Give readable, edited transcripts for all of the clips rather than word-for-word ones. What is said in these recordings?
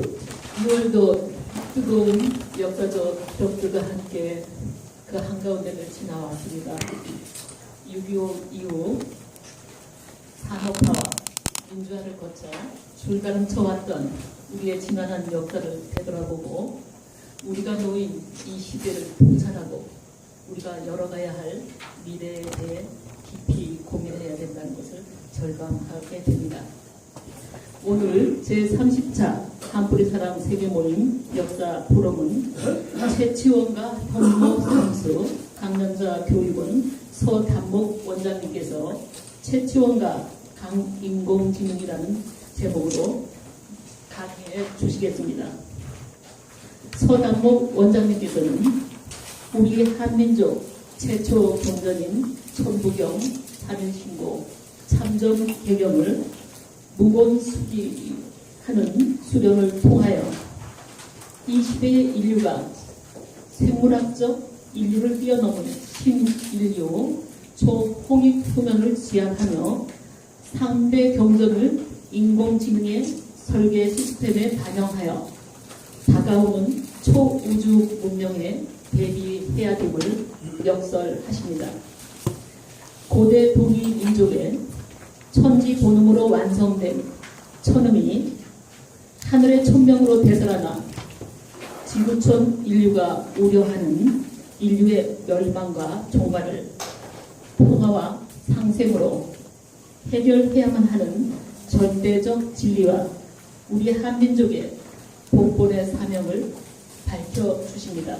6월도 뜨거운 역사적 벽들과 함께 그 한가운데를 지나왔습니다. 6.25 이후 산업화와 민주화를 거쳐 줄다름 쳐왔던 우리의 지난한 역사를 되돌아보고 우리가 놓인 이 시대를 통찰하고 우리가 열어가야 할 미래에 대해 깊이 고민해야 된다는 것을 절감하게 됩니다. 오늘 제30차 한뿌리 사람 세계모임 역사 포럼은 최치원과 현모 선수 강연자 교육원 서단목 원장님께서 최치원과 강인공지능이라는 제목으로 강의해 주시겠습니다. 서단목 원장님께서는 우리 한민족 최초 경전인 천부경, 3.1신고, 참전 개경을 무건수기하는 수련을 통하여 20의 인류가 생물학적 인류를 뛰어넘은 신인류 초홍익 표면을 지향하며 상대 경전을 인공지능의 설계 시스템에 반영하여 다가오는 초우주 문명에 대비해야 됨을 역설하십니다. 고대 동이 민족의 천지 본음으로 완성된 천음이 하늘의 천명으로 되살아나 지구촌 인류가 우려하는 인류의 멸망과 종말을 평화와 상생으로 해결해야만 하는 절대적 진리와 우리 한민족의 복본의 사명을 밝혀주십니다.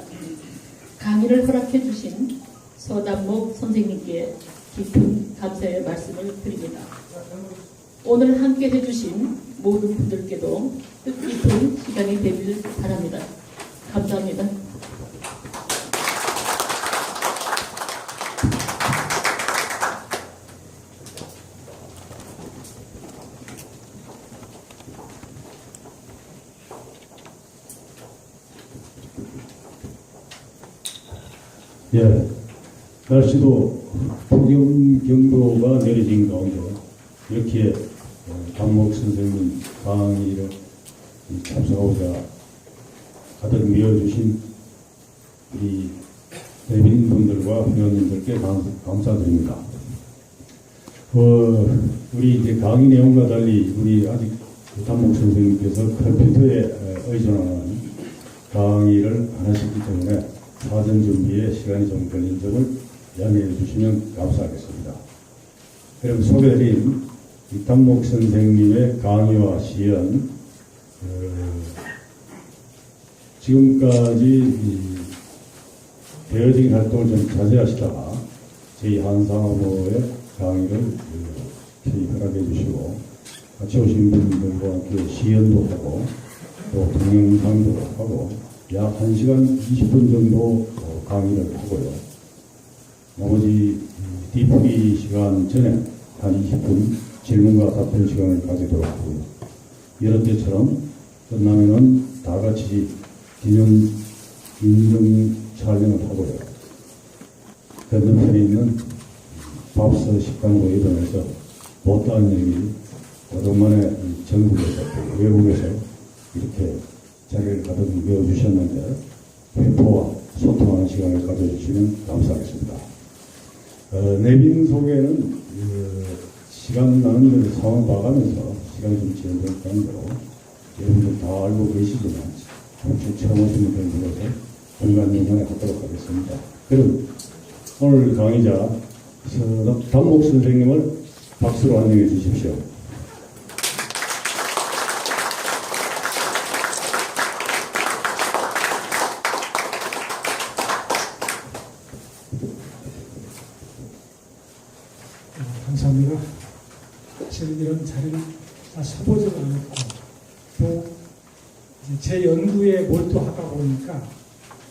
강의를 허락해 주신 서단목 선생님께 깊은 감사의 말씀을 드립니다. 오늘 함께 해주신 모든 분들께도 뜻깊은 시간이 되길 바랍니다. 감사합니다. 예, 날씨도 폭염 경보가 내려진 가운데 이렇게 단목 선생님 강의를 참석하고자 가득 메워주신 우리 대빈분들과 회원님들께 감사드립니다. 우리 이제 강의 내용과 달리 우리 아직 단목 선생님께서 컴퓨터에 의존하는 강의를 안 하셨기 때문에 사전 준비에 시간이 좀 걸린 점을 양해해 주시면 감사하겠습니다. 그럼 소개드린 이탄목 선생님의 강의와 시연, 지금까지 대여적인 활동을 좀 자제하시다가 저희 한상호의 강의를 편히 허락해 주시고 같이 오신 분들과 함께 시연도 하고 또 동영상도 하고 약 1시간 20분 정도 강의를 하고요. 나머지 뒤풀이 시간 전에 한 20분 질문과 답변 시간을 가지도록 하고요. 이런 때처럼 끝나면은 다 같이 기념 인증 촬영을 하고요. 건너편에 있는 밥서 식당으로 이동해서 못다한 얘기 오랜만에 전국에서 외국에서 이렇게 자리를 가득 메워주셨는데 회포와 소통하는 시간을 가져주시면 감사하겠습니다. 내빈 소개는 시간 나는 대로 상황 봐가면서 시간이 좀 지연될 정도로 여러분들 다 알고 계시지만 혹시 처음 오시는 분들에서 공간연관에 하도록 하겠습니다. 그럼 오늘 강의자 단목 선생님을 박수로 환영해 주십시오. 감사합니다. 사실 이런 자리를 다 서보지도 않았고 또 제 연구에 몰두하다 보니까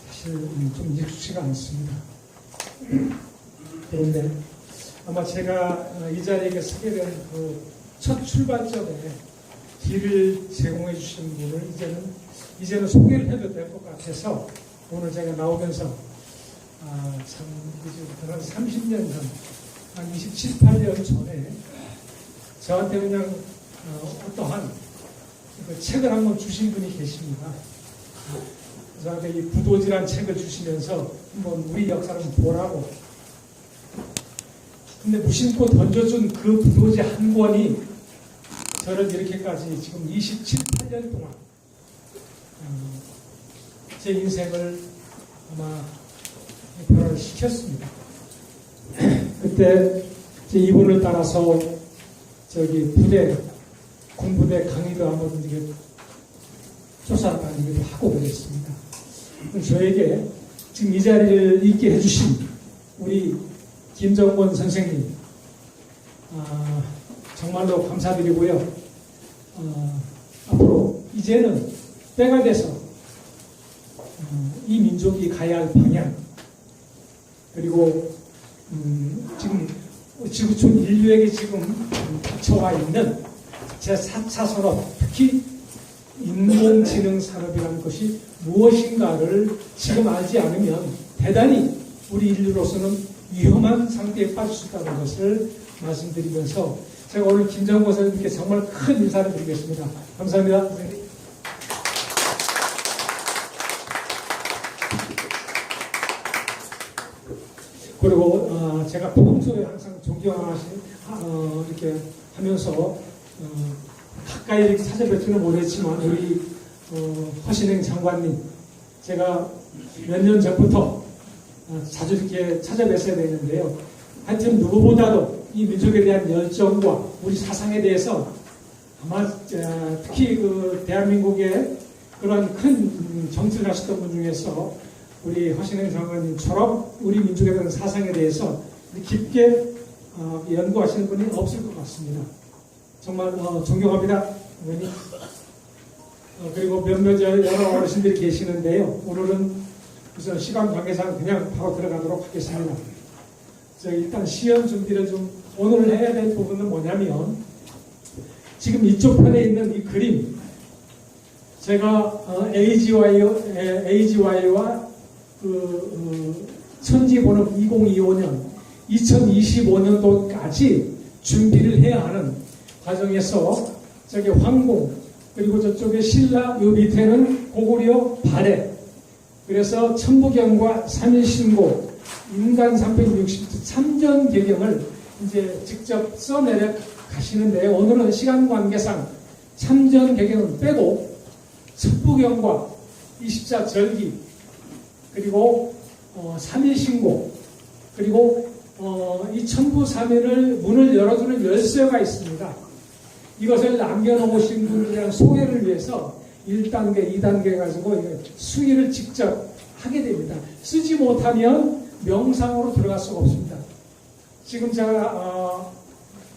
사실 좀 익숙치가 않습니다. 그런데 아마 제가 이 자리에 서게 된 그 첫 출발점에 길을 제공해 주신 분을 이제는 소개를 해도 될 것 같아서 오늘 제가 나오면서 참 한 30년 전, 한 27, 8년 전에 저한테 그냥 어떠한 그 책을 한번 주신 분이 계십니다. 그래서 이 부도지란 책을 주시면서 한번 우리 역사를 보라고. 근데 무심코 던져준 그 부도지 한 권이 저를 이렇게까지 지금 27, 8년 동안 제 인생을 아마 변화를 시켰습니다. 그때 제 이분을 따라서 저기 군부대 강의도 한번 이렇게 쫓아다니기도 하고 그랬습니다. 저에게 지금 이 자리를 있게 해주신 우리 김정권 선생님, 정말로 감사드리고요. 앞으로 이제는 때가 돼서 이 민족이 가야 할 방향, 그리고 지금 지구촌 인류에게 지금 닥쳐와 있는 제4차 산업, 특히 인공지능 산업이라는 것이 무엇인가를 지금 알지 않으면 대단히 우리 인류로서는 위험한 상태에 빠질 수 있다는 것을 말씀드리면서 제가 오늘 김정권 선생님께 정말 큰 인사를 드리겠습니다. 감사합니다. 그리고 제가 평소에 항상 이렇게 하면서 가까이 이렇게 찾아뵙지는 못했지만 우리 허신행 장관님, 제가 몇 년 전부터 자주 이렇게 찾아뵀어야 되는데요. 하여튼 누구보다도 이 민족에 대한 열정과 우리 사상에 대해서 아마 특히 그 대한민국의 그런 큰 정치를 하셨던 분 중에서 우리 허신행 장관님처럼 우리 민족에 대한 사상에 대해서 깊게 연구하시는 분이 없을 것 같습니다. 정말 존경합니다. 어머니. 그리고 몇몇 여러 어르신들이 계시는데요. 오늘은 우선 시간 관계상 그냥 바로 들어가도록 하겠습니다. 일단 시연 준비를 좀 오늘 해야 될 부분은 뭐냐면 지금 이쪽 편에 있는 이 그림, 제가 AGY와 천지 본업 2025년 2025년도까지 준비를 해야 하는 과정에서 저기 황공, 그리고 저쪽에 신라, 요 밑에는 고구려 발해, 그래서 천부경과 삼일신고, 인간 360도 참전 개경을 이제 직접 써내려 가시는데요. 오늘은 시간 관계상 참전 개경을 빼고 천부경과 20자 절기, 그리고 삼일신고, 그리고 이 천부삼일을 문을 열어주는 열쇠가 있습니다. 이것을 남겨놓으신 분들이랑 소개를 위해서 1단계, 2단계 가지고 수의를 직접 하게 됩니다. 쓰지 못하면 명상으로 들어갈 수가 없습니다. 지금 제가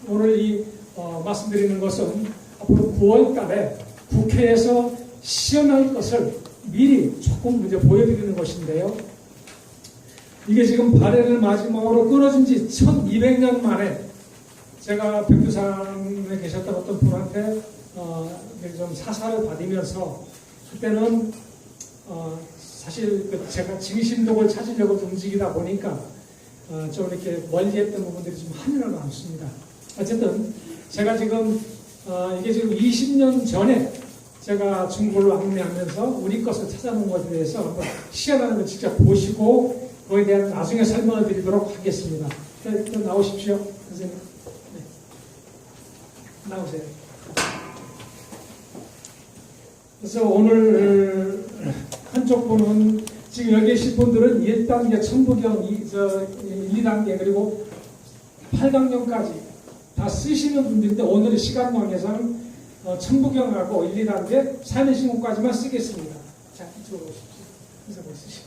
오늘 말씀드리는 것은 앞으로 9월 달에 국회에서 시연할 것을 미리 조금 이제 보여드리는 것인데요. 이게 지금 발해를 마지막으로 끊어진 지 1200년 만에 제가 백두산에 계셨던 어떤 분한테 좀 사사를 받으면서 그때는 사실 제가 진심독을 찾으려고 움직이다 보니까 좀 이렇게 멀리했던 부분들이 좀 한이나 많습니다. 어쨌든 제가 지금 이게 지금 20년 전에 제가 중국을 왕래하면서 우리 것을 찾아놓은 것에 대해서 한번 시연하는 걸 직접 보시고 그거에 대한 나중에 설명을 드리도록 하겠습니다. 일단 나오십시오, 선생님. 네. 나오세요. 그래서 오늘 한쪽 분은 지금 여기 계신 분들은 1단계 천부경, 1, 2단계 그리고 8강경까지 다 쓰시는 분들인데 오늘의 시간 관계상 천부경하고 1, 2단계 3일신고까지만 쓰겠습니다. 자, 이쪽으로 오십시오. 그래서 뭐 쓰시고.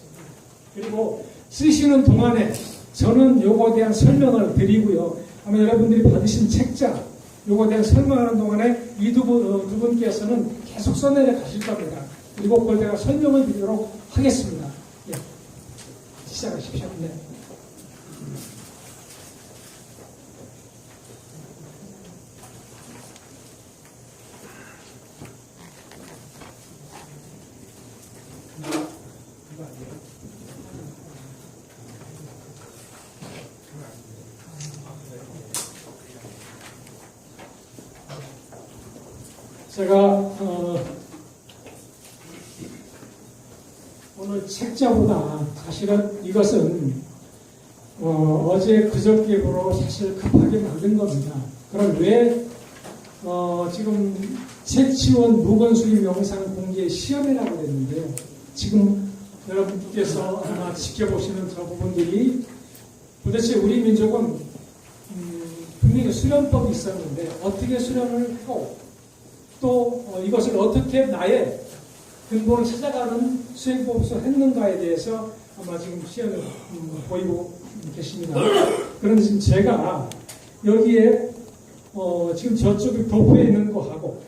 그리고 쓰시는 동안에 저는 요거에 대한 설명을 드리고요. 아마 여러분들이 받으신 책자 요거에 대한 설명하는 동안에 이 두 분께서는 계속 써내려 가실 겁니다. 그리고 그걸 제가 설명을 드리도록 하겠습니다. 예. 시작하십시오. 네. 제가 오늘 책자보다 사실은 이것은 어제 그저께로 사실 급하게 만든 겁니다. 그럼 왜 지금 채치원 무건수립 영상 공개 시험이라고 했는데요. 지금 여러분께서 아마 지켜보시는 저 부분들이 도대체 우리 민족은 분명히 수련법이 있었는데 어떻게 수련을 하고 또 이것을 어떻게 나의 근본을 찾아가는 수행법으로 했는가에 대해서 아마 지금 시험을 보이고 계십니다. 그런데 지금 제가 여기에 지금 저쪽에 도표에 있는 거하고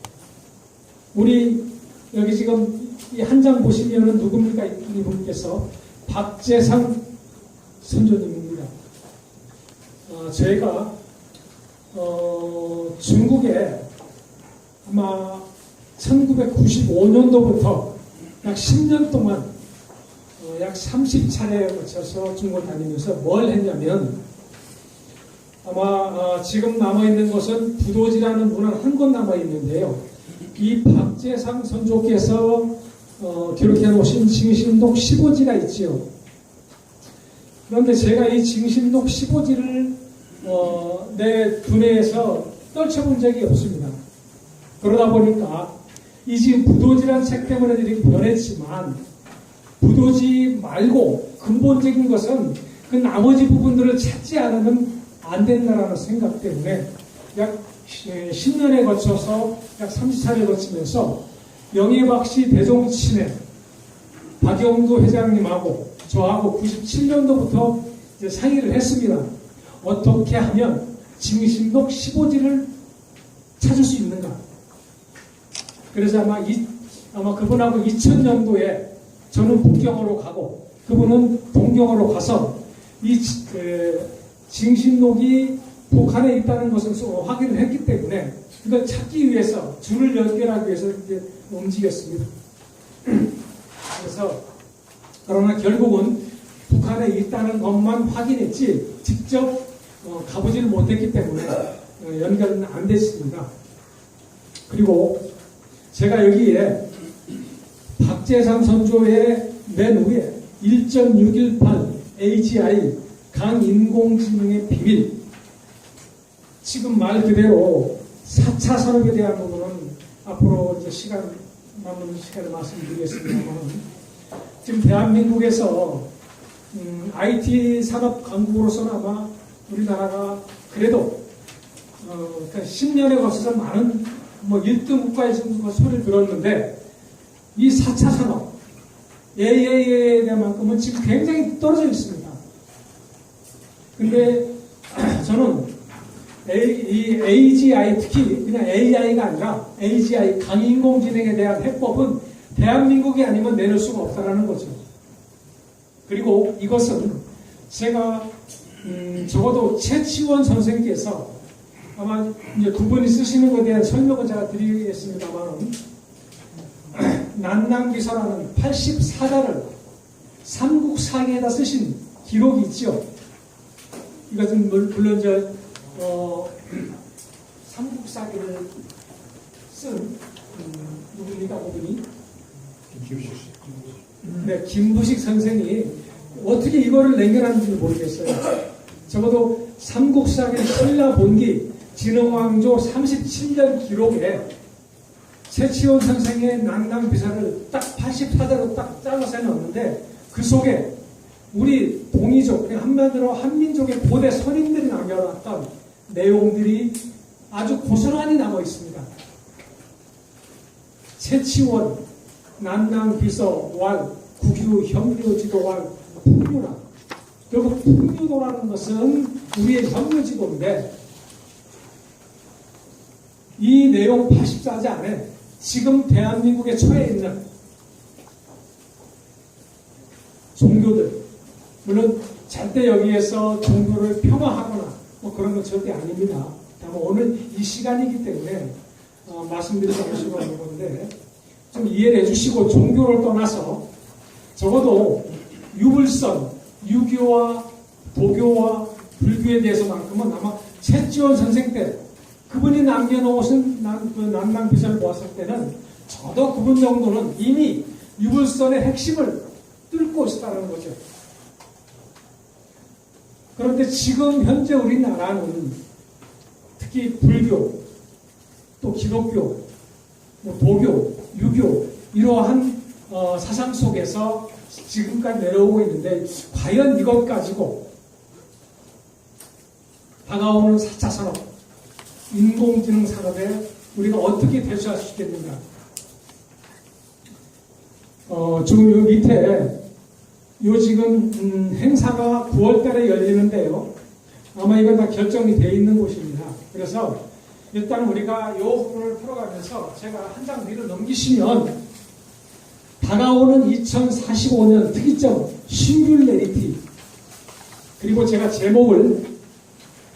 우리 여기 지금 이 한 장 보시면은 누굽니까? 이분께서 박재상 선조님입니다. 제가 중국에 아마 1995년도부터 약 10년 동안 약 30차례에 걸쳐서 중국을 다니면서 뭘 했냐면 아마 지금 남아있는 것은 부도지라는 문화는 한 곳 남아있는데요. 이 박재상 선조께서 기록해 놓으신 징신록 15지가 있지요. 그런데 제가 이 징신록 15지를 내 두뇌에서 떨쳐본 적이 없습니다. 그러다 보니까 이 지금 부도지라는 책 때문에 이렇게 변했지만 부도지 말고 근본적인 것은 그 나머지 부분들을 찾지 않으면 안 된다라는 생각 때문에 약 10년에 거쳐서 약 30차례에 거치면서 영예박씨 대종친회 박영도 회장님하고 저하고 97년도부터 이제 상의를 했습니다. 어떻게 하면 징신록 15지를 찾을 수 있는가. 그래서 아마 그분하고 2000년도에 저는 북경으로 가고 그분은 동경으로 가서 이 징신록이 북한에 있다는 것을 확인을 했기 때문에 이걸 찾기 위해서 줄을 연결하기 위해서 이제 움직였습니다. 그래서 그러나 결국은 북한에 있다는 것만 확인했지 직접 가보지를 못했기 때문에 연결은 안 됐습니다. 그리고 제가 여기에 박재상 선조의 맨 위에 1.618 AGI 강인공지능의 비밀 지금 말 그대로 4차 산업에 대한 부분은 앞으로 이제 남은 시간에 말씀드리겠습니다만 지금 대한민국에서 IT 산업 강국으로서는 아마 우리나라가 그래도 10년에 걸쳐서 많은 1등 국가에서 소리를 들었는데 이 4차 산업 AI에 대한 만큼은 지금 굉장히 떨어져 있습니다. 근데 저는 이 AGI 특히 그냥 AI가 아니라 AGI 강인공지능에 대한 해법은 대한민국이 아니면 내놓을 수가 없다라는 거죠. 그리고 이것은 제가 적어도 최치원 선생께서 아마 이제 두 분이 쓰시는 것에 대한 설명을 제가 드리겠습니다만 난낭비서라는 84자를 삼국사기에다 쓰신 기록이 있죠. 이것은 물론 삼국사기를 쓴 누굽니까 그분이? 네, 김부식 선생이 어떻게 이거를 냉결하는지 모르겠어요. 적어도 삼국사기 신라본기 진흥왕조 37년 기록에 최치원 선생의 난낭비사를 딱 84자로 딱 잘라서 해놨는데 그 속에 우리 동이족, 한마디로 한민족의 고대 선임들이 남겨놨던 내용들이 아주 고스란히 남아 있습니다. 최치원, 난낭비서, 왈, 국유, 현묘지도왈, 풍류라. 결국 풍류도라는 것은 우리의 현묘지도인데 이 내용 84자 안에 지금 대한민국에 처해 있는 종교들, 물론 절대 여기에서 종교를 폄하하거나 그런 건 절대 아닙니다. 다만 오늘 이 시간이기 때문에 말씀드릴 수가 없는 건데 좀 이해를 해주시고 종교를 떠나서 적어도 유불선, 유교와 도교와 불교에 대해서만큼은 아마 최치원 선생 때 그분이 남겨놓으신 그 난방비전을 보았을 때는 저도 그분 정도는 이미 유불선의 핵심을 뚫고 있다는 거죠. 그런데 지금 현재 우리나라는 특히 불교, 또 기독교, 뭐 도교, 유교 이러한 사상 속에서 지금까지 내려오고 있는데 과연 이것 가지고 다가오는 4차 산업, 인공지능 산업에 우리가 어떻게 대처할 수 있겠는가? 지금 요 밑에 요 지금 행사가 9월 달에 열리는데요. 아마 이건 다 결정이 되어 있는 곳입니다. 그래서 일단 우리가 요 부분을 풀어가면서 제가 한 장 위로 넘기시면 다가오는 2045년 특이점 싱귤레리티, 그리고 제가 제목을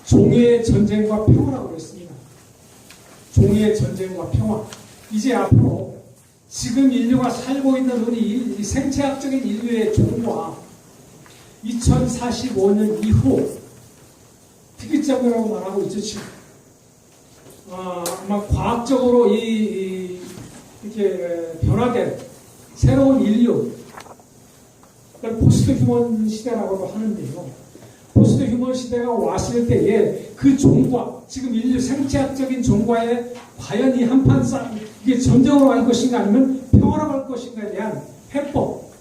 종의 전쟁과 평화라고 했습니다. 종의 전쟁과 평화. 이제 앞으로 지금 인류가 살고 있는 우리 이 생체학적인 인류의 종과 2045년 이후 특이점이라고 말하고 있죠. 지금. 아마 과학적으로 이렇게 변화된 새로운 인류, 그걸 포스트 휴먼 시대라고도 하는데요. 포스트 휴먼 시대가 왔을 때에 그 종과 지금 인류 생체학적인 종과의 과연 이 한판 싸움, 이게 전쟁으로 갈 것인가 아니면 평화로 갈 것인가에 대한 해법,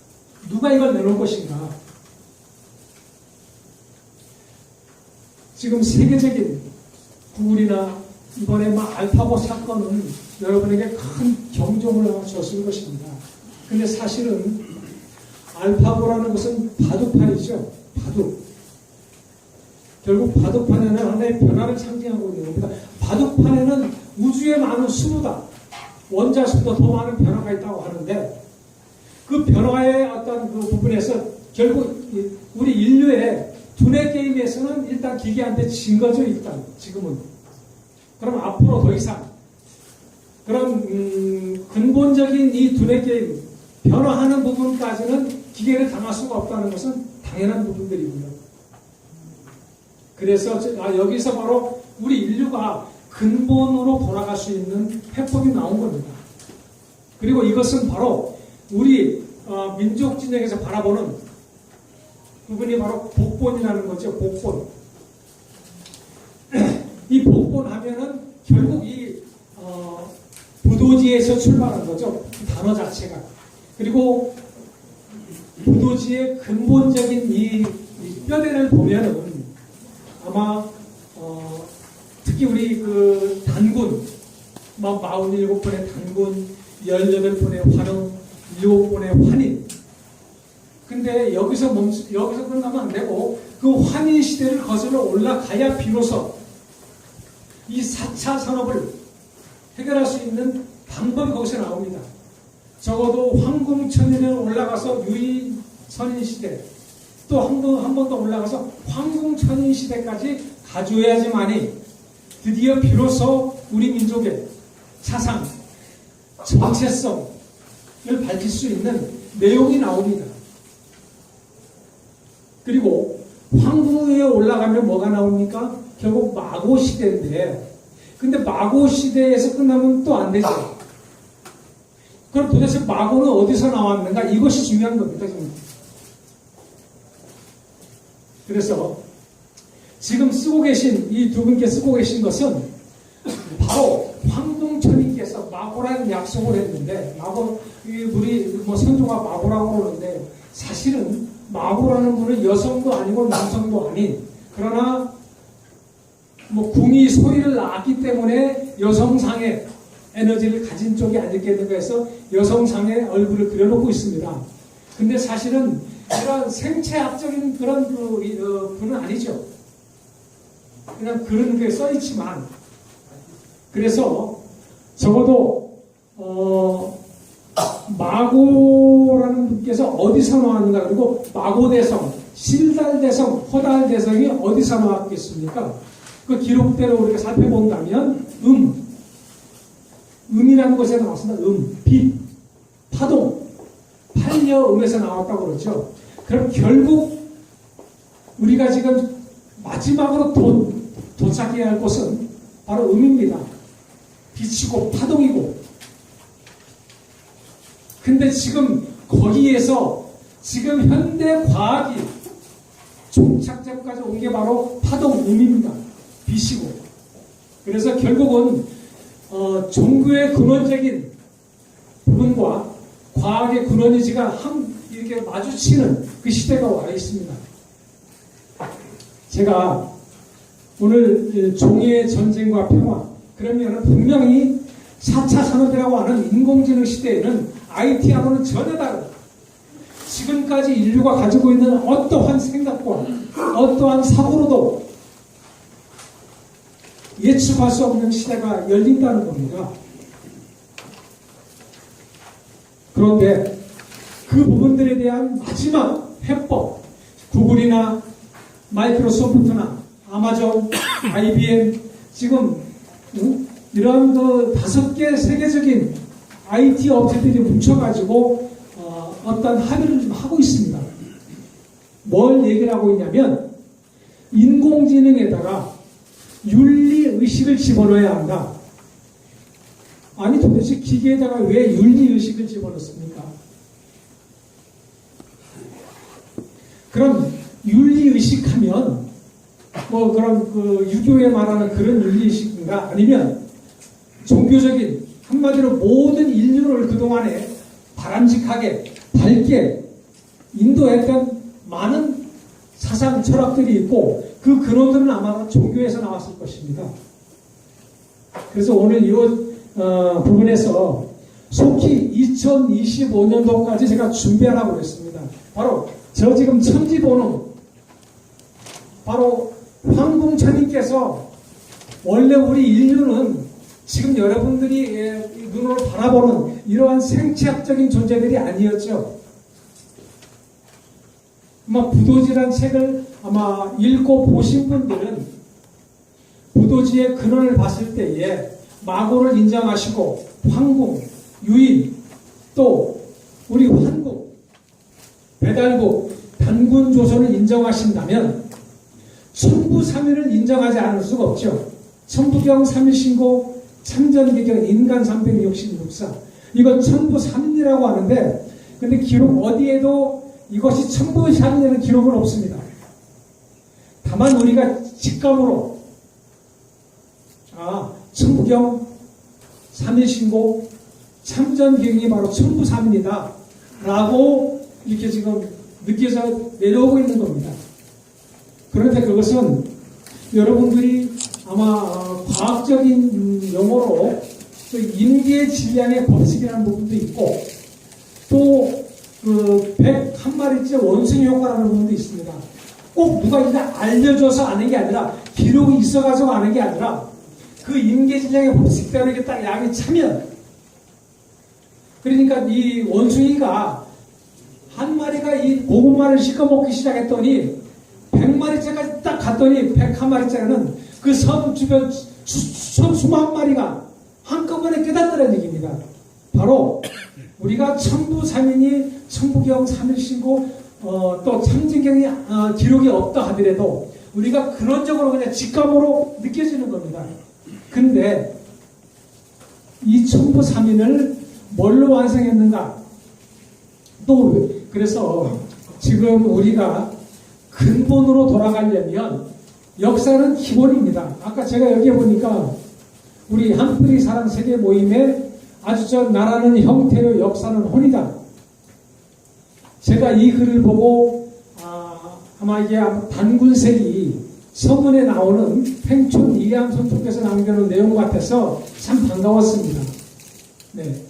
누가 이걸 내놓을 것인가. 지금 세계적인 구글이나 이번에 알파고 사건은 여러분에게 큰 경종을 줬을 것입니다. 근데 사실은 알파고라는 것은 바둑판이죠. 바둑. 결국 바둑판에는 하나의 변화를 상징하고 있는 겁니다. 바둑판에는 우주의 많은 수보다 원자수보다 더 많은 변화가 있다고 하는데 그 변화의 어떤 그 부분에서 결국 우리 인류의 두뇌 게임에서는 일단 기계한테 진 거죠. 일단 지금은. 그럼 앞으로 더 이상 그런 근본적인 이 두뇌 게임 변화하는 부분까지는 기계를 당할 수가 없다는 것은 당연한 부분들이고요. 그래서 여기서 바로 우리 인류가 근본으로 돌아갈 수 있는 해법이 나온 겁니다. 그리고 이것은 바로 우리 민족 진영에서 바라보는 부분이 바로 복본이라는 거죠. 복본. 이 복본하면은 결국 이 부도지에서 출발한 거죠. 그 단어 자체가. 그리고 부도지의 근본적인 이 뼈대를 보면은 아마 특히 우리 그 단군 47번의 단군, 18번의 환웅, 7번의 환인. 근데 여기서 끝나면 안 되고 그 환인 시대를 거슬러 올라가야 비로소 이 4차 산업을 해결할 수 있는 방법이 거기서 나옵니다. 적어도 황궁천인에 올라가서 유인선인 시대, 또 한 번 더 올라가서 황궁천인 시대까지 가져야지만이 드디어 비로소 우리 민족의 사상, 정체성을 밝힐 수 있는 내용이 나옵니다. 그리고 황궁에 올라가면 뭐가 나옵니까? 결국 마고 시대인데, 근데 마고 시대에서 끝나면 또 안 되죠. 그럼 도대체 마고는 어디서 나왔는가? 이것이 중요한 겁니다, 지금. 그래서 지금 쓰고 계신 이 두 분께 쓰고 계신 것은 바로 황궁천인께서 마고라는 약속을 했는데, 마고, 우리 선조가 마고라고 그러는데 사실은 마고라는 분은 여성도 아니고 남성도 아닌, 그러나 궁이 소리를 낳았기 때문에 여성상의 에너지를 가진 쪽이 아니겠는가 해서 여성상의 얼굴을 그려놓고 있습니다. 근데 사실은 그런 생체학적인 그런 분은 아니죠. 그냥 그런 게 써있지만, 그래서 적어도 마고라는 분께서 어디서 나왔는가, 그리고 마고대성, 실달대성, 호달대성이 어디서 나왔겠습니까? 그 기록대로 우리가 살펴본다면 음이라는 것에 나왔습니다. 빛, 파동, 팔려음에서 나왔다고 그러죠. 그럼 결국 우리가 지금 마지막으로 도착해야 할 곳은 바로 음입니다. 빛이고 파동이고. 근데 지금 거기에서 지금 현대 과학이 종착점까지 온 게 바로 파동 음입니다. 빛이고. 그래서 결국은 종교의 근원적인 부분과 과학의 근원이지가 이렇게 마주치는 그 시대가 와 있습니다. 제가 오늘 종의 전쟁과 평화, 그러면 분명히 4차 산업이라고 하는 인공지능 시대에는 IT하고는 전혀 다른, 지금까지 인류가 가지고 있는 어떠한 생각과 어떠한 사고로도 예측할 수 없는 시대가 열린다는 겁니다. 그런데 그 부분들에 대한 마지막 해법, 구글이나 마이크로소프트나 아마존, IBM, 지금 이런 그 5개 세계적인 IT 업체들이 뭉쳐가지고 어떤 합의를 좀 하고 있습니다. 뭘 얘기를 하고 있냐면 인공지능에다가 윤리의식을 집어넣어야 한다. 아니 도대체 기계에다가 왜 윤리의식을 집어넣습니까? 그럼 윤리의식하면 뭐 그런 그 유교에 말하는 그런 윤리의식인가? 아니면 종교적인, 한마디로 모든 인류를 그동안에 바람직하게 밝게 인도했던 많은 사상 철학들이 있고 그 근원들은 아마 종교에서 나왔을 것입니다. 그래서 오늘 이 부분에서 속히 2025년도까지 제가 준비하라고 했습니다. 바로 저 지금 천지보는 바로 황궁천님께서 원래 우리 인류는 지금 여러분들이 눈으로 바라보는 이러한 생체학적인 존재들이 아니었죠. 아마 부도지란 책을 아마 읽고 보신 분들은 부도지의 근원을 봤을 때에 마고를 인정하시고 황궁, 유인, 또 우리 환국, 배달국, 단군조선을 인정하신다면 천부삼위를 인정하지 않을 수가 없죠. 천부경, 삼일신고, 참전기경, 인간 366사, 이건 천부삼위라고 하는데, 근데 기록 어디에도 이것이 천부삼위라는 기록은 없습니다. 다만 우리가 직감으로 천부경, 삼일신고, 참전기경이 바로 천부삼위다 라고 이렇게 지금 느껴져 내려오고 있는 겁니다. 그런데 그것은 여러분들이 아마 과학적인 용어로 인계 질량의 법칙이라는 부분도 있고 또 그 101마리째 원숭이 효과라는 부분도 있습니다. 꼭 누가 이거 알려줘서 아는 게 아니라 기록이 있어가지고 아는 게 아니라 그 인계 질량의 법칙대로 이렇게 딱 양이 차면, 그러니까 이 원숭이가 한 마리가 이 고구마를 씻어 먹기 시작했더니 100마리째까지 딱 갔더니 101마리째는 그 섬 주변 수만 마리가 한꺼번에 깨닫더라는 얘기입니다. 바로 우리가 천부삼인이 천부경, 삼일신고, 또 참진경이 기록이 없다 하더라도 우리가 근원적으로 그냥 직감으로 느껴지는 겁니다. 근데 이 천부삼인을 뭘로 완성했는가? 또 그래서 지금 우리가 근본으로 돌아가려면 역사는 기본입니다. 아까 제가 여기에 보니까 우리 한뿌리 사랑 세계 모임에 아주 저 나라는 형태요 역사는 혼이다. 제가 이 글을 보고 아마 이게 단군색이 서문에 나오는 팽촌 이암손 통께서 남겨놓은 내용 같아서 참 반가웠습니다. 네.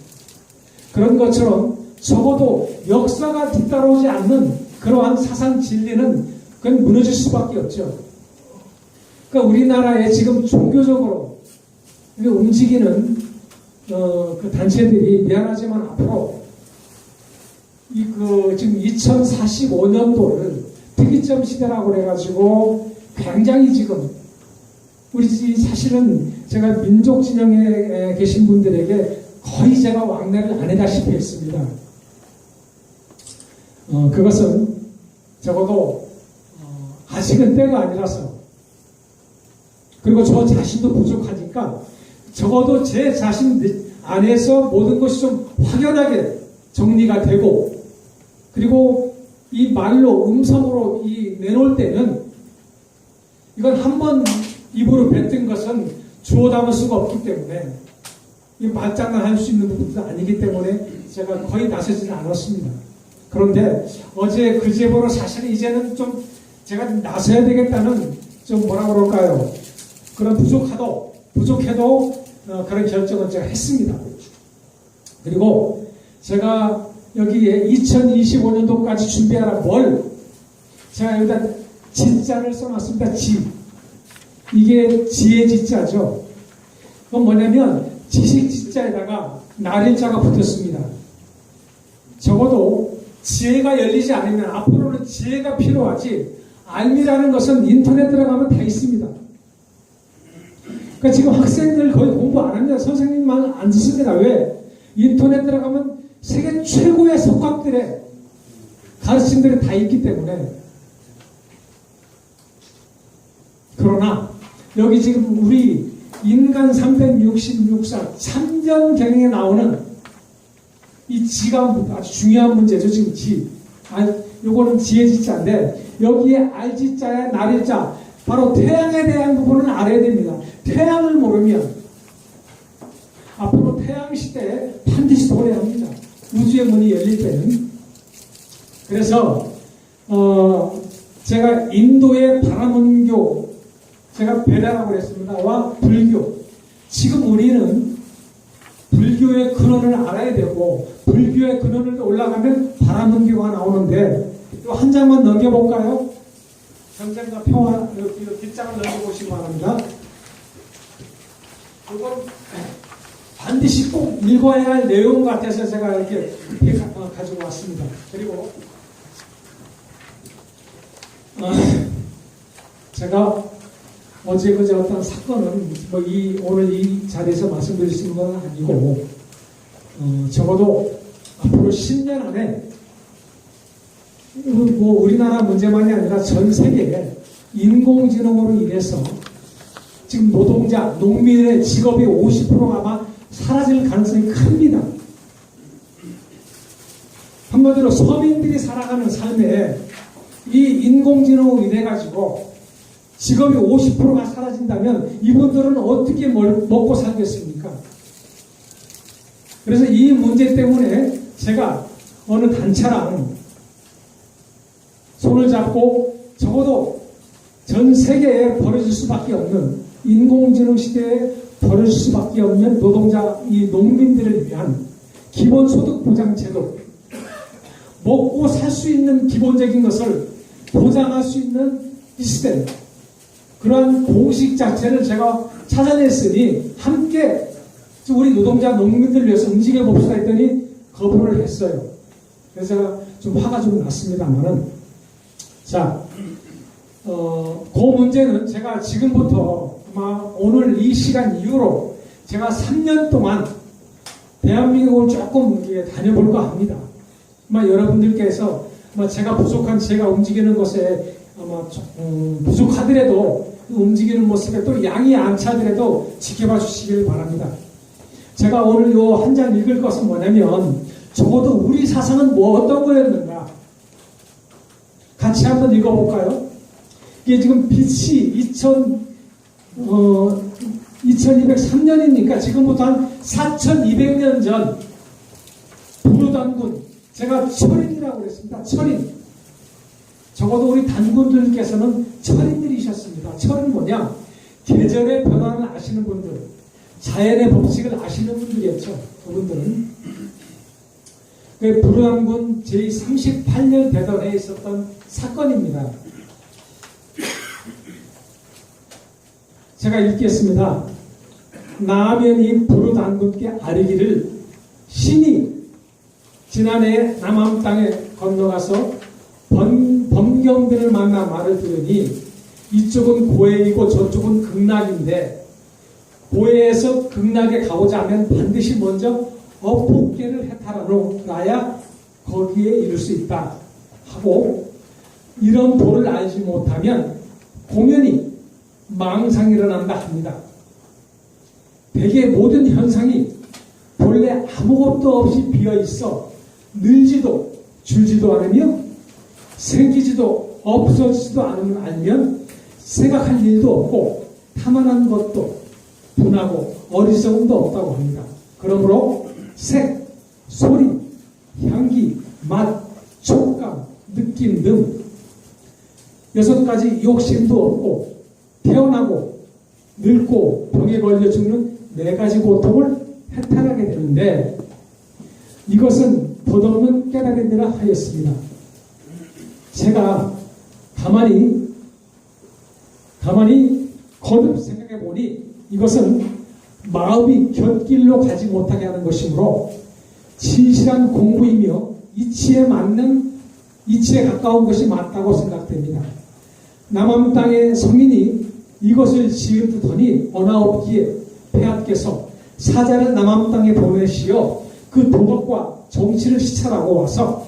그런 것처럼 적어도 역사가 뒤따라오지 않는 그러한 사상 진리는 그건 무너질 수밖에 없죠. 그러니까 우리나라에 지금 종교적으로 움직이는 그 단체들이 미안하지만 앞으로 지금 2045년도를 특이점 시대라고 그래가지고 굉장히 지금 우리 사실은 제가 민족 진영에 계신 분들에게 거의 제가 왕래를 안 해다시피 했습니다. 그것은 적어도 아직은 때가 아니라서, 그리고 저 자신도 부족하니까 적어도 제 자신 안에서 모든 것이 좀 확연하게 정리가 되고, 그리고 이 말로 음성으로 내놓을 때는 이건 한번 입으로 뱉은 것은 주워 담을 수가 없기 때문에 이 말장난 할 수 있는 부분도 아니기 때문에 제가 거의 나서지는 않았습니다. 그런데 어제 그제보로 사실은 이제는 좀 제가 나서야 되겠다는 좀 뭐라 그럴까요? 그런 부족해도 그런 결정을 제가 했습니다. 그리고 제가 여기에 2025년도까지 준비하라 제가 여기다 진자를 써놨습니다. 이게 지혜 지자죠. 그건 뭐냐면 지식 지자에다가 날일자가 붙었습니다. 적어도 지혜가 열리지 않으면 앞으로는 지혜가 필요하지, 알미라는 것은 인터넷 들어가면 다 있습니다. 그러니까 지금 학생들 거의 공부 안 합니다. 선생님만 안 쓰습니다. 왜? 인터넷 들어가면 세계 최고의 석학들의 가르침들이 다 있기 때문에. 그러나 여기 지금 우리 인간 366사 참전경영에 나오는 이 지가 아주 중요한 문제죠. 지금 요거는 지혜지자인데 여기에 알지자에 날일자, 바로 태양에 대한 부분은 알아야 됩니다. 태양을 모르면 앞으로 태양 시대에 반드시 도래야 합니다. 우주의 문이 열릴 때는. 그래서 제가 인도의 바라문교, 제가 베다라고 그랬습니다.와 불교. 지금 우리는 불교의 근원을 알아야 되고, 불교의 근원을 올라가면 바라문교가 나오는데, 또 한 장만 넘겨볼까요? 전쟁과 평화, 여기 뒷장을 넘겨보시기 바랍니다. 이건 반드시 꼭 읽어야 할 내용 같아서 제가 이렇게 가지고 왔습니다. 그리고 제가 어제 그제 어떤 사건은 오늘 이 자리에서 말씀드릴 수 있는 건 아니고, 적어도 앞으로 10년 안에 우리나라 문제만이 아니라 전 세계에 인공지능으로 인해서 지금 노동자, 농민의 직업이 50%가 아마 사라질 가능성이 큽니다. 한마디로 서민들이 살아가는 삶에 이 인공지능으로 인해 가지고 직업이 50%가 사라진다면 이분들은 어떻게 먹고 살겠습니까? 그래서 이 문제 때문에 제가 어느 단체랑 손을 잡고 적어도 전 세계에 벌어질 수밖에 없는, 인공지능 시대에 벌어질 수밖에 없는 노동자, 이 농민들을 위한 기본소득 보장 제도, 먹고 살 수 있는 기본적인 것을 보장할 수 있는 시스템, 그러한 공식 자체를 제가 찾아냈으니 함께 우리 노동자, 농민들을 위해서 움직여 봅시다 했더니 거부를 했어요. 그래서 제가 좀 화가 좀 났습니다만은, 자, 그 문제는 제가 지금부터 아마 오늘 이 시간 이후로 제가 3년 동안 대한민국을 조금 다녀볼까 합니다. 아마 여러분들께서 제가 부족한, 제가 움직이는 것에 아마 부족하더라도 움직이는 모습에 또 양이 안 차더라도 지켜봐 주시길 바랍니다. 제가 오늘 요 한 장 읽을 것은 뭐냐면, 적어도 우리 사상은 어떤 거였는가 같이 한번 읽어볼까요? 이게 지금 BC 2203년이니까 지금부터 한 4200년 전 부르단군, 제가 철인이라고 그랬습니다. 철인. 적어도 우리 단군들께서는 철인들이셨습니다. 철은 뭐냐? 계절의 변화를 아시는 분들, 자연의 법칙을 아시는 분들이었죠. 그분들은. 부르단군 제38년 대선에 있었던 사건입니다. 제가 읽겠습니다. 나아면이 부르단군께 아뢰기를, 신이 지난해 남한 땅에 건너가서 범경들을 만나 말을 들으니 이쪽은 고해이고 저쪽은 극락인데, 고해에서 극락에 가고자 하면 반드시 먼저 어폭계를 해탈하노라야 거기에 이를 수 있다 하고, 이런 도를 알지 못하면 공연히 망상이 일어난다 합니다. 대개 모든 현상이 본래 아무것도 없이 비어있어 늘지도 줄지도 않으며 생기지도 없어지지도 않으면 알면 생각할 일도 없고 탐하는 것도 분하고 어리석음도 없다고 합니다. 그러므로 색, 소리, 향기, 맛, 촉감, 느낌 등 6가지 욕심도 없고 태어나고 늙고 병에 걸려 죽는 4가지 고통을 해탈하게 되는데 이것은 덧없는 깨달음이라 하였습니다. 제가 가만히 거듭 생각해 보니 이것은 마음이 곁길로 가지 못하게 하는 것이므로 진실한 공부이며 이치에 가까운 것이 맞다고 생각됩니다. 남한 땅의 성인이 이것을 지으더니 어나옵기에 폐하께서 사자를 남한 땅에 보내시어 그 도덕과 정치를 시찰하고 와서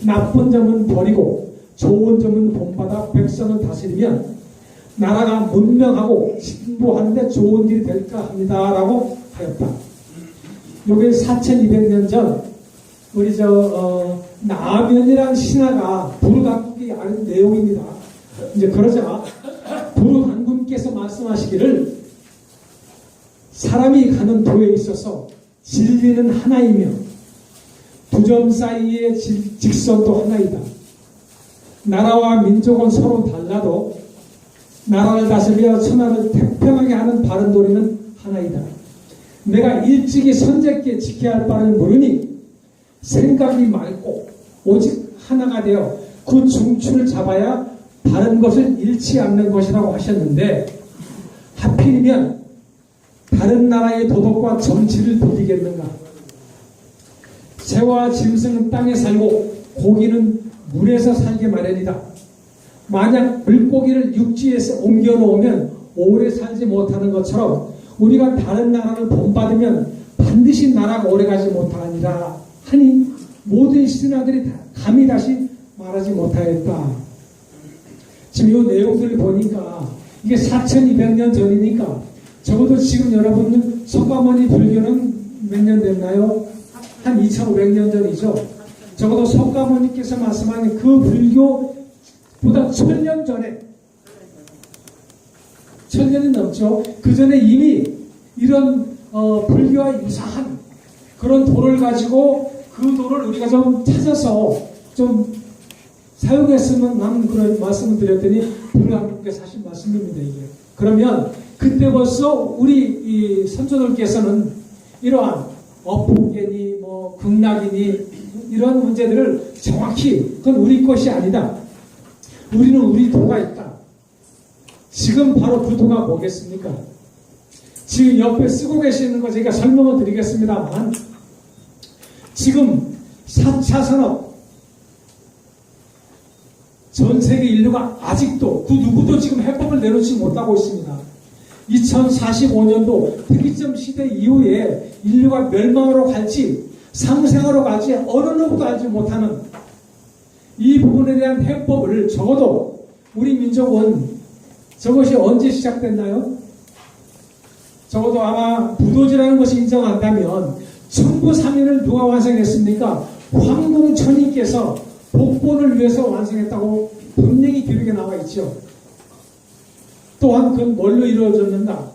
나쁜 점은 버리고 좋은 점은 본받아 백성을 다스리면 나라가 문명하고 진보하는데 좋은 일이 될까 합니다라고 하였다. 요게 4200년 전 우리 나면이라는 신하가 부르당국이 아는 내용입니다. 이제 그러자 부르당국께서 말씀하시기를 사람이 가는 도에 있어서 진리는 하나이며 두 점 사이의 직선도 하나이다. 나라와 민족은 서로 달라도 나라를 다스려 천하를 태평하게 하는 바른 도리는 하나이다. 내가 일찍이 선제께 지켜야 할 바를 모르니 생각이 맑고 오직 하나가 되어 그 중추를 잡아야 다른 것을 잃지 않는 것이라고 하셨는데 하필이면 다른 나라의 도덕과 정치를 버리겠는가? 새와 짐승은 땅에 살고 고기는 물에서 살게 마련이다. 만약 물고기를 육지에서 옮겨놓으면 오래 살지 못하는 것처럼 우리가 다른 나라를 본받으면 반드시 나라가 오래가지 못하니라 하니 모든 신하들이 감히 다시 말하지 못하였다. 지금 이 내용들을 보니까 이게 4200년 전이니까 적어도 지금 여러분은 석가모니 불교는 몇 년 됐나요? 한 2500년 전이죠. 적어도 석가모니께서 말씀하는 그 불교보다 1000년 전에 1000년이 넘죠. 그 전에 이미 이런 불교와 유사한 그런 도를 가지고 그 도를 우리가 좀 찾아서 좀 사용했으면 하는 그런 말씀을 드렸더니 불교한국께서 하신 말씀입니다. 이게. 그러면 그때 벌써 우리 이 선조들께서는 이러한 어폭계니 뭐 극락이니 이런 문제들을 정확히 그건 우리 것이 아니다. 우리는 우리 도가 있다. 지금 바로 그 도가 뭐겠습니까? 지금 옆에 쓰고 계시는 거 제가 설명을 드리겠습니다만 지금 4차 산업 전 세계 인류가 아직도 그 누구도 지금 해법을 내놓지 못하고 있습니다. 2045년도 특이점 시대 이후에 인류가 멸망으로 갈지 상생으로 갈지 어느 누구도 알지 못하는 이 부분에 대한 해법을 적어도 우리 민족은 저것이 언제 시작됐나요? 적어도 아마 부도지라는 것이 인정한다면 천부삼인을 누가 완성했습니까? 황공천이께서 복본을 위해서 완성했다고 분명히 기록에 나와 있죠. 또한 그건 뭘로 이루어졌는가?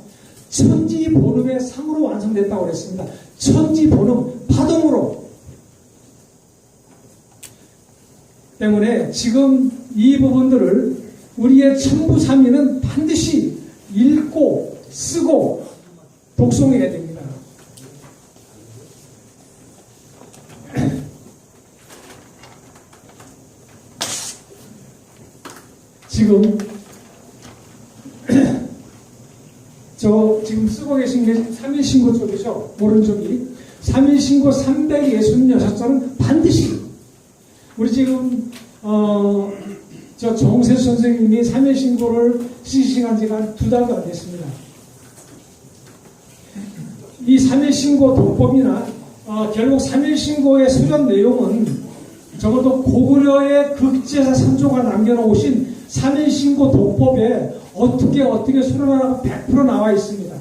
천지본음의 상으로 완성됐다고 그랬습니다. 천지본음, 파동으로. 때문에 지금 이 부분들을 우리의 천부삼인은 반드시 읽고 쓰고 독송해야 됩니다. 지금 지금 쓰고 계신 게 3일신고 쪽이죠. 오른쪽이 3일신고 366자는 반드시 우리 지금 저 정세 선생님이 3일신고를 시식한 지가 한 2달도 안 됐습니다. 이 3일신고 도법이나 결국 3일신고의 수련 내용은 적어도 고구려의 극제사 선조가 남겨놓으신 3일신고 도법의 어떻게 수련하라고 100% 나와 있습니다.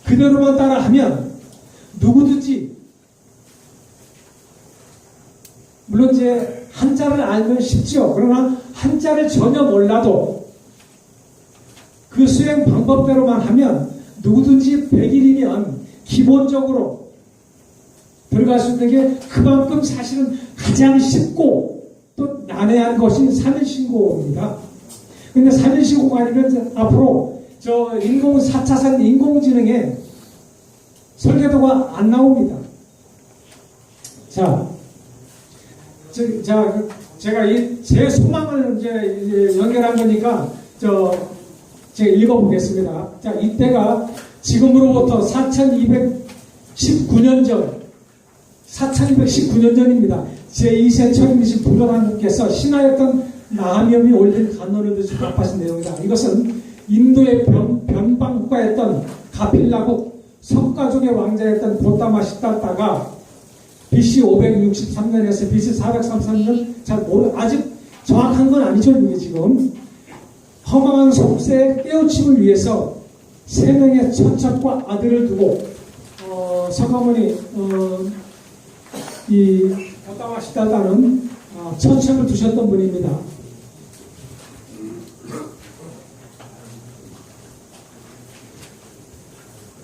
그대로만 따라하면 누구든지, 물론 이제 한자를 알면 쉽죠. 그러나 한자를 전혀 몰라도 그 수행 방법대로만 하면 누구든지 100일이면 기본적으로 들어갈 수 있는 게 그만큼 사실은 가장 쉽고 또 난해한 것이 3일신고입니다. 근데 3일신고가 아니면 이제 앞으로 저 4차선 인공지능에 설계도가 안 나옵니다. 제가 제 소망을 이제 연결한 거니까 제가 읽어보겠습니다. 자, 이때가 지금으로부터 4219년 전입니다. 제2세 철임이신 부처님께서 신하였던 나함염이 올린 간론을 듣고 답하신 내용이다. 이것은 인도의 변방국가였던 가필라국 석가족의 왕자였던 고타마 시달타가 BC 563년에서 BC 433년 아직 정확한 건 아니죠. 이게 지금 허망한 속세의 깨우침을 위해서 3명의 처첩과 아들을 두고 서가모니 이 고타마 시달타는 처첩을 두셨던 분입니다.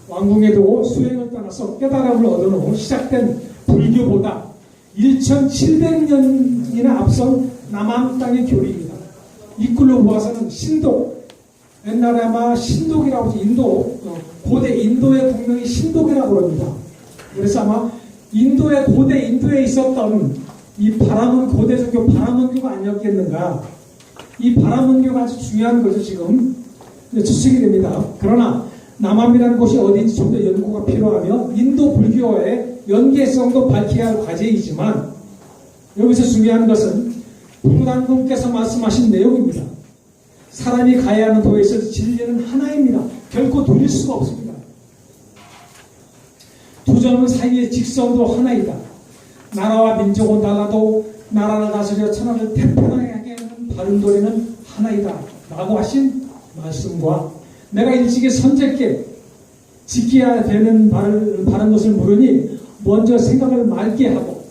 왕궁에 두고 수행을 떠나서 깨달음을 얻은 후 시작된 불교보다 1700년이나 앞선 남한 땅의 교리입니다. 이끌로 보아서는 신독, 옛날에 아마 신독이라고 하죠. 고대 인도의 국명이 신독이라고 합니다. 그래서 아마 고대 인도에 있었던 이 바라문 고대종교 바라문교가 아니었겠는가. 이 바라문교가 아주 중요한 거죠. 지금 추측이 됩니다. 그러나 남함이라는 곳이 어디인지 좀 더 연구가 필요하며 인도 불교의 연계성도 밝혀야 할 과제이지만 여기서 중요한 것은 부부단군께서 말씀하신 내용입니다. 사람이 가야 하는 도에 있어서 진리는 하나입니다. 결코 돌릴 수가 없습니다. 두 점 사이의 직선도 하나이다. 나라와 민족은 달라도 나라를 다스려 천하를 태평하게 하는 바른 도리는 하나이다. 라고 하신 말씀과 내가 일찍이 선제께 지켜야 되는 바른 것을 물으니 먼저 생각을 맑게 하고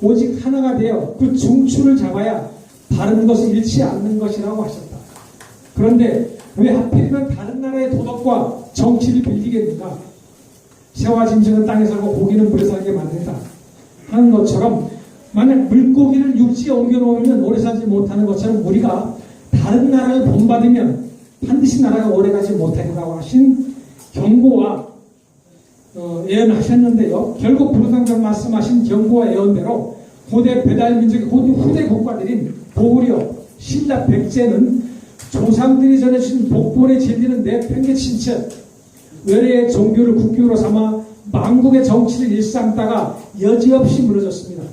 오직 하나가 되어 그 중추를 잡아야 바른 것을 잃지 않는 것이라고 하셨다. 그런데 왜 하필이면 다른 나라의 도덕과 정치를 빌리겠는가? 새와 짐승은 땅에 살고 고기는 물에 살게 만든다 하는 것처럼 만약 물고기를 육지에 옮겨놓으면 오래 살지 못하는 것처럼 우리가 다른 나라를 본받으면 반드시 나라가 오래가지 못하리라고 하신 경고와 예언하셨는데요. 결국 부르당전 말씀하신 경고와 예언대로 고대 배달민족의 후대 국가들인 고구려, 신라, 백제는 조상들이 전해주신 복본의 진리는 내팽개친 채 외래의 종교를 국교로 삼아 망국의 정치를 일삼다가 여지없이 무너졌습니다.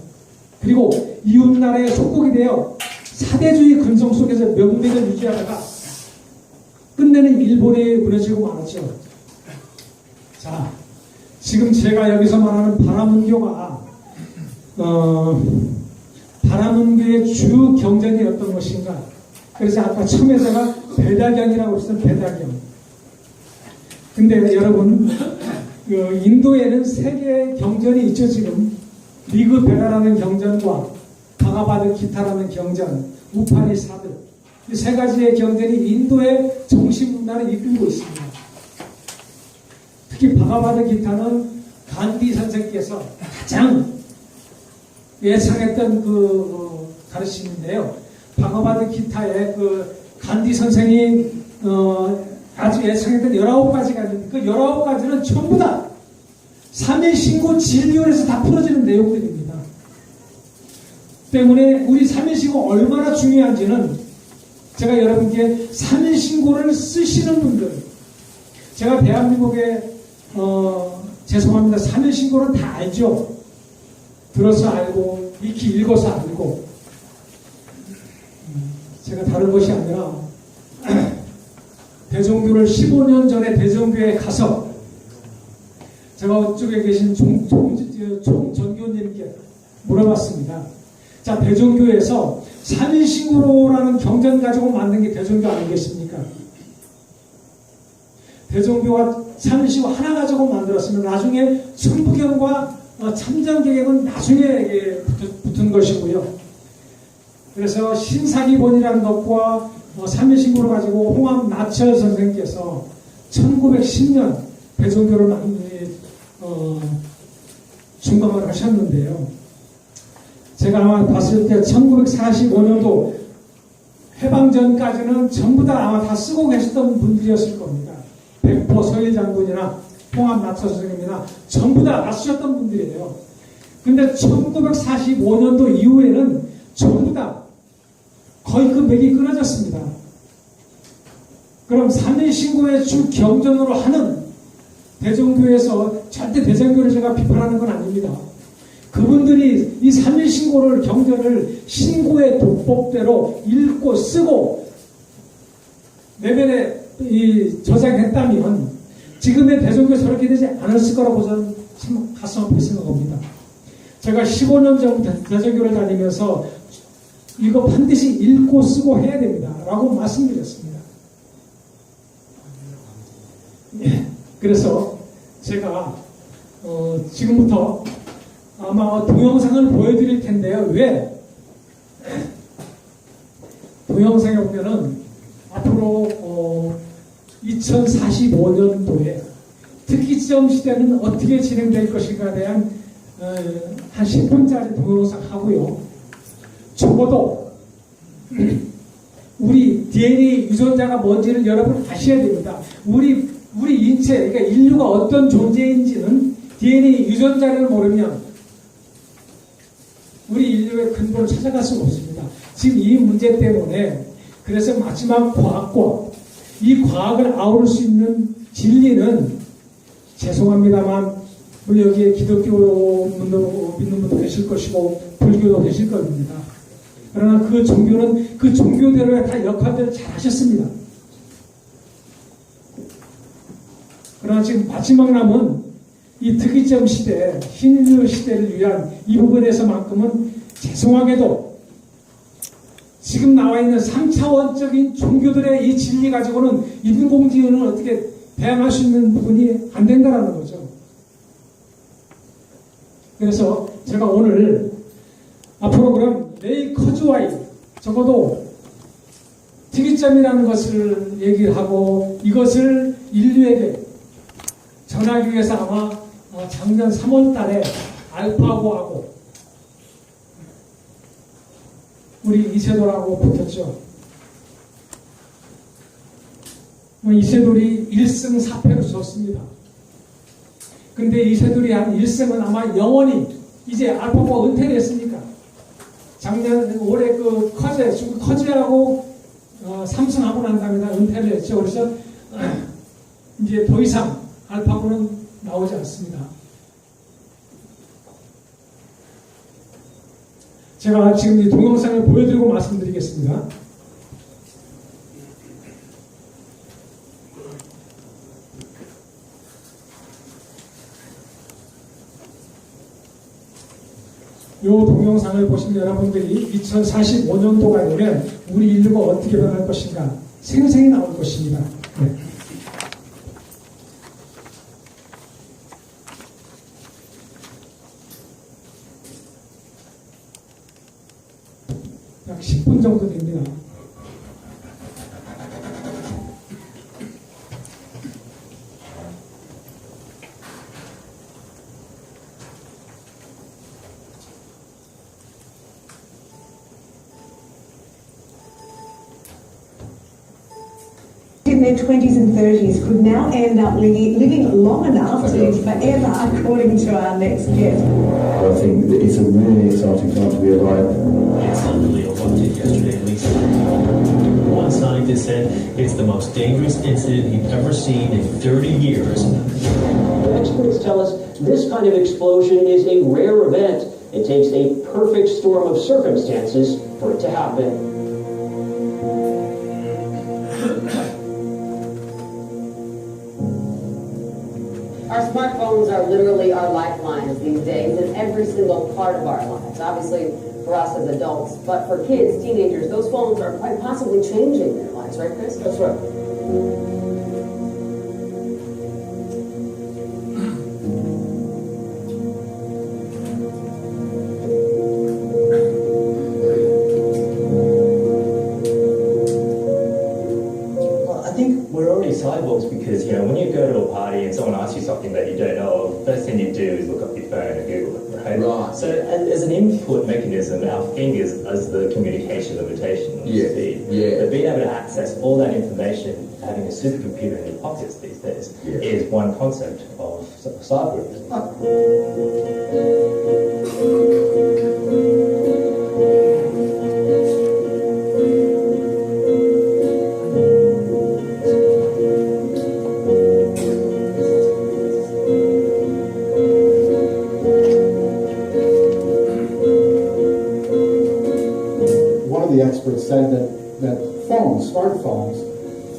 그리고 이웃나라의 속국이 되어 사대주의 근성 속에서 명맥을 유지하다가 끝내는 일본에 무너지고 말았죠. 자, 지금 제가 여기서 말하는 바라문교가 바라문교의 주 경전이 어떤 것인가? 그래서 아까 처음에 제가 배다경이라고 했었던 배다경. 근데 여러분, 인도에는 세 개의 경전이 있죠. 지금 리그 베다라는 경전과 바가바드 기타라는 경전, 우파니사드 이 세 가지의 경전이 인도의 정신 문화를 이끌고 있습니다. 특히 바가바드 기타는 간디 선생께서 가장 예상했던 가르침인데요. 바가바드 기타의 간디 선생이 아주 예상했던 19가지가 있는데 그 19가지는 전부 다 3일 신고 진료에서 다 풀어지는 내용들입니다. 때문에 우리 3일 신고 얼마나 중요한지는 제가 여러분께 3일 신고를 쓰시는 분들, 제가 대한민국에 죄송합니다. 3일 신고는 다 알죠. 들어서 알고 익히 읽어서 알고 제가 다른 것이 아니라 대종교를 15년 전에 대종교에 가서 제가 이쪽에 계신 총전교님께 물어봤습니다. 자, 대종교에서 3인신구로라는 경전 가지고 만든 게 대종교 아니겠습니까? 대종교가 3인신구 하나 가지고 만들었으면 나중에 천부경과 참전계획은 나중에 붙은 것이고요. 그래서 신사기본이라는 것과 3인신구를 가지고 홍합 나철 선생께서 1910년 대종교를 중감을 하셨는데요. 제가 아마 봤을 때 1945년도 해방 전까지는 전부 다 아마 다 쓰고 계셨던 분들이었을 겁니다. 백보 서일 장군이나 홍합 나철 선생님이나 전부 다 쓰셨던 분들이에요. 근데 1945년도 이후에는 전부 다 거의 그 맥이 끊어졌습니다. 그럼 3인신고의 주 경전으로 하는 대종교에서 절대 대종교를 제가 비판하는 건 아닙니다. 그분들이 이 3인신고를 경전을 신고의 도법대로 읽고 쓰고 내면에 저장했다면 지금의 대종교 저렇게 되지 않았을 거라고 저는 참 가슴 아프게 생각합니다. 제가 15년 전부터 대종교를 다니면서 이거 반드시 읽고 쓰고 해야 됩니다. 라고 말씀드렸습니다. 예, 그래서 제가 지금부터 아마 동영상을 보여드릴 텐데요. 왜? 동영상에 보면은 앞으로 2045년도에 특기점 시대는 어떻게 진행될 것인가에 대한 한 10분짜리 동영상 하고요. 적어도 우리 DNA 유전자가 뭔지를 여러분 아셔야 됩니다. 우리 인체, 그러니까 인류가 어떤 존재인지는 DNA 유전자를 모르면 우리 인류의 근본을 찾아갈 수가 없습니다. 지금 이 문제 때문에 그래서 마지막 과학과 이 과학을 아우를 수 있는 진리는 죄송합니다만 물론 여기에 기독교 믿는 분도 계실 것이고 불교도 계실 겁니다. 그러나 그 종교는 그 종교대로의 다 역할들을 잘 하셨습니다. 그러나 지금 마지막 남은 이 특이점 시대, 흰류 시대를 위한 이 부분에서만큼은 죄송하게도 지금 나와 있는 3차원적인 종교들의 이 진리 가지고는 인공지능을 어떻게 대항할 수 있는 부분이 안 된다는 거죠. 그래서 제가 오늘 앞으로 그럼 레이 커즈와이 적어도 특이점이라는 것을 얘기를 하고 이것을 인류에게 전하기 위해서 아마 작년 3월 달에 알파고하고 우리 이세돌하고 붙었죠. 이세돌이 1승 4패로 졌습니다. 근데 이세돌이 한 1승은 아마 영원히 이제 알파고가 은퇴를 했으니까 작년 올해 그 중국 커즈하고 3승하고 난 다음에 다 은퇴를 했죠. 그래서 이제 더 이상 알파고는 나오지 않습니다. 제가 지금 이 동영상을 보여드리고 말씀드리겠습니다. 이 동영상을 보시면 여러분들이 2045년도가 되면 우리 인류가 어떻게 변할 것인가 생생히 나올 것입니다. 네. 약 10분 정도 됩니다. In their 20s and 30s could now end up living long enough to live forever, according to our next guest. I think that it's a really exciting time to be alive. It's suddenly erupted yesterday, Lisa. One scientist said it's the most dangerous incident he'd ever seen in 30 years. The experts tell us this kind of explosion is a rare event. It takes a perfect storm of circumstances for it to happen. Our smartphones are literally our lifelines these days, and every every single part of our lives. Obviously, for us as adults, but for kids, teenagers, those phones are quite possibly changing their lives, right, Chris? That's right. Well, I think we're already cyborgs because, you know, when you go to a party and someone asks you something that you don't know of, first thing you do is look up your phone and Google it, right? Right. So as an input mechanism, our fingers as the communication limitation on Yeah, speed. yeah. But being able to access all that information, having a supercomputer in your pockets these days, Yeah. is one concept of cyborg. One of the experts said that phones, smartphones,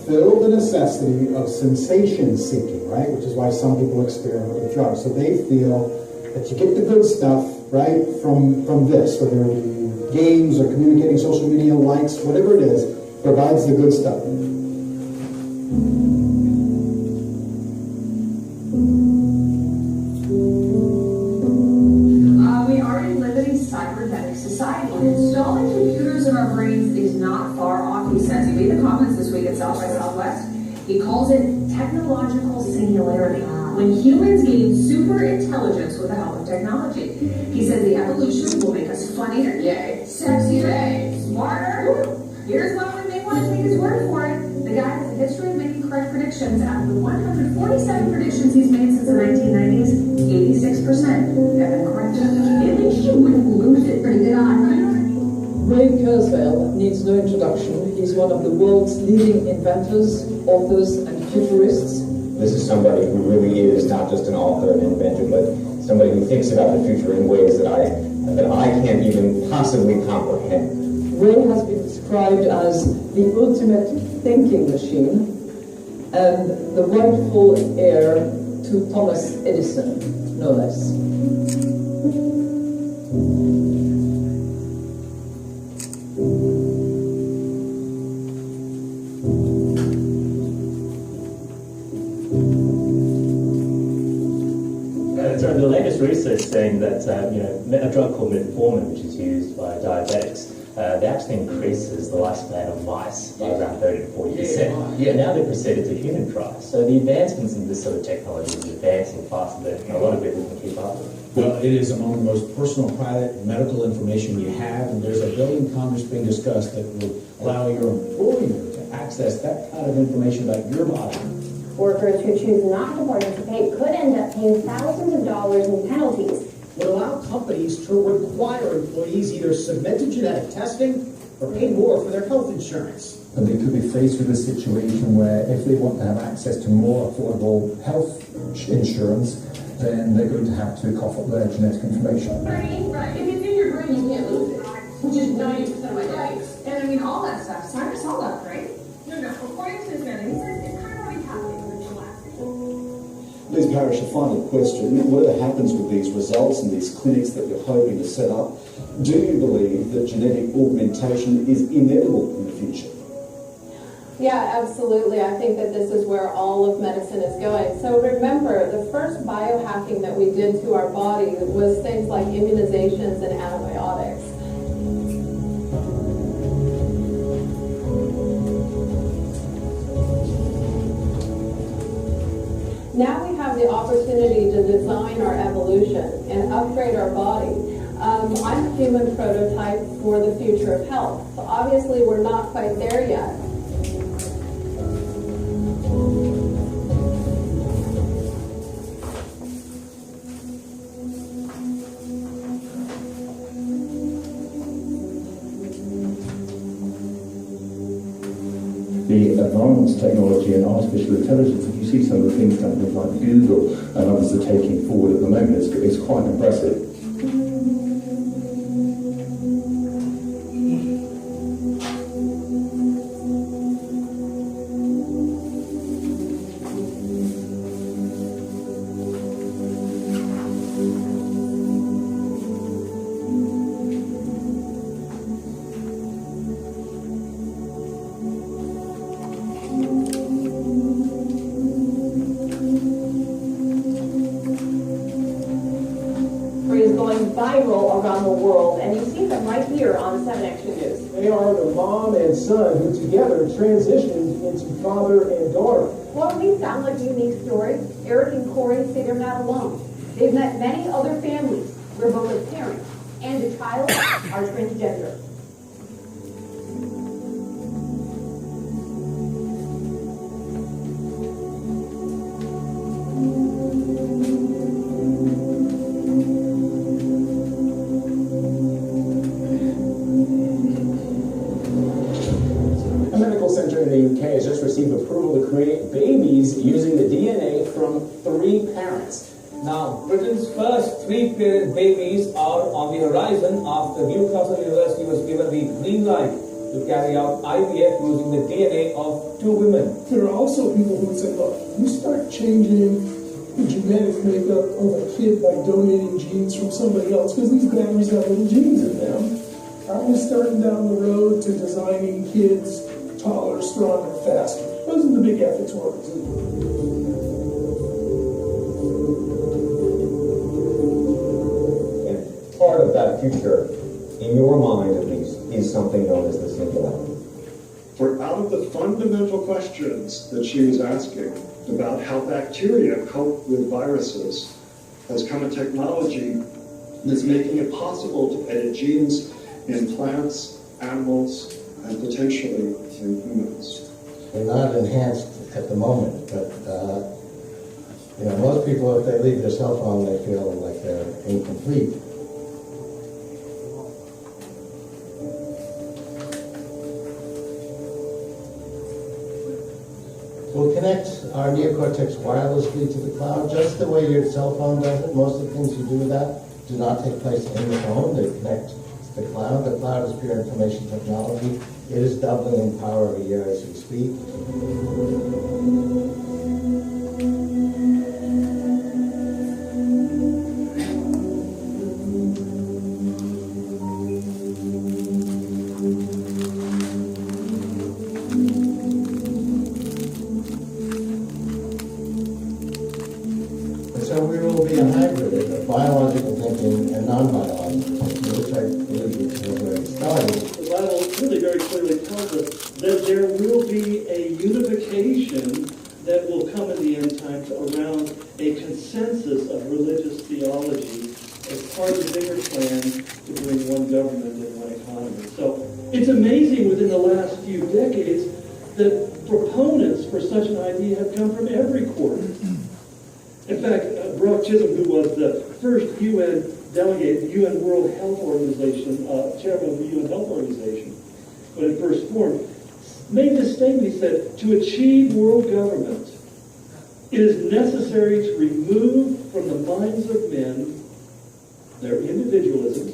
fill the necessity of sensation seeking, right? Which is why some people experiment with drugs. So they feel that you get the good stuff, right, from this, whether it be games or communicating, social media, likes, whatever it is, provides the good stuff. We are living in a cybernetic society, and installing computers in our brains is not far off, he says. He made the comments this week at South by Southwest. He calls it technological singularity, when humans gain super intelligence with the help of technology. He says the evolution will make us funnier, yay, sexier, yay, smarter. Here's one we may want to take his word for it. The guy has a history of making correct predictions. Out of the 147 predictions he's made since the 1990s, 86% have been correct. At least you wouldn't lose it. Pretty good on, right? Ray Kurzweil needs no introduction. He's one of the world's leading inventors, authors, and futurists. This is somebody who really is not just an author and inventor, but somebody who thinks about the future in ways that I can't even possibly comprehend. Ray has been described as the ultimate thinking machine and the rightful heir to Thomas Edison, no less. So the latest research saying that a drug called metformin, which is used by diabetics, they actually increases the lifespan of mice by around 30 to 40%. Yeah. And now they've proceeded to human trials. So the advancements in this sort of technology is advancing faster than a lot of people can keep up with. Well, it is among the most personal, private medical information you have, and there's a bill in Congress being discussed that will allow your employer to access that kind of information about your body. Workers who choose not to participate could end up paying thousands of dollars in penalties. Would allow companies to require employees either submit to genetic testing or pay more for their health insurance. And they could be faced with a situation where if they want to have access to more affordable health insurance, then they're going to have to cough up their genetic information. Right. If it's in your brain, you can't lose it, which is 90% of my diets. And I mean, all that stuff. Scientists all that, right? No. According to his study, he says it's kind of already happening with the last. Liz Parrish, a final question. Whatever happens with these results and these clinics that you're hoping to set up, do you believe that genetic augmentation is inevitable in the future? Yeah, absolutely. I think that this is where all of medicine is going. So remember, the first biohacking that we did to our body was things like immunizations and antibiotics. Now we have the opportunity to design our evolution and upgrade our body. I'm a human prototype for the future of health. So obviously we're not quite there yet. The advanced technology and artificial intelligence, if you see some of the things companies like Google and others are taking forward at the moment, it's quite impressive. viral around the world, and you see them right here on 7 Action News. They are the mom and son who together transitioned into father and daughter. While these sound like unique stories, Eric and Corey say they're not alone. They've met many other families where both a parent and a child are transgender. A medical center in the UK has just received approval to create babies using the DNA from 3 parents. Now, Britain's first 3-parent babies are on the horizon after Newcastle University was given the green light to carry out IVF using the DNA of 2 women. There are also people who would say, look, you start changing the genetic makeup of a kid by donating genes from somebody else, because these batteries have little genes in them. Aren't we starting down the road to designing kids taller, stronger, faster? Those are the big ethics words. Part of that future, in your mind at least, is something known as the singularity. For out of the fundamental questions that she was asking about how bacteria cope with viruses has come a technology that's making it possible to edit genes in plants, animals, and potentially in humans. They're not enhanced at the moment, but most people, if they leave their cell phone, they feel like they're incomplete. We'll connect our neocortex wirelessly to the cloud, just the way your cell phone does it. Most of the things you do with that do not take place in the phone. They connect to the cloud. The cloud is pure information technology. It is doubling in power every year as we speak. So we will be a hybrid of biological thinking and non-biological thinking, which I believe is where it started. The Bible really very clearly tells us that there will be a unification that will come in the end times around a consensus of religious theology as part of the bigger plan to bring one government and one economy. So it's amazing within the last few decades that proponents for such an idea have come from every quarter. In fact, Brock Chisholm, who was the first UN delegate, the UN World Health Organization, chairman of the UN Health Organization, when it first formed, made this statement. He said, to achieve world government, it is necessary to remove from the minds of men their individualism,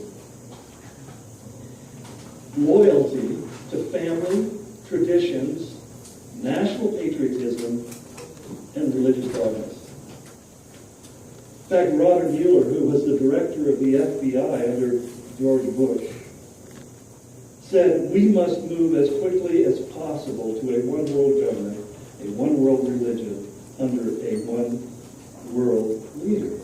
loyalty to family, traditions, national patriotism, and religious dogmas. In fact, Robert Mueller, who was the director of the FBI under George Bush, said we must move as quickly as possible to a one-world government, a one-world religion, under a one-world leader.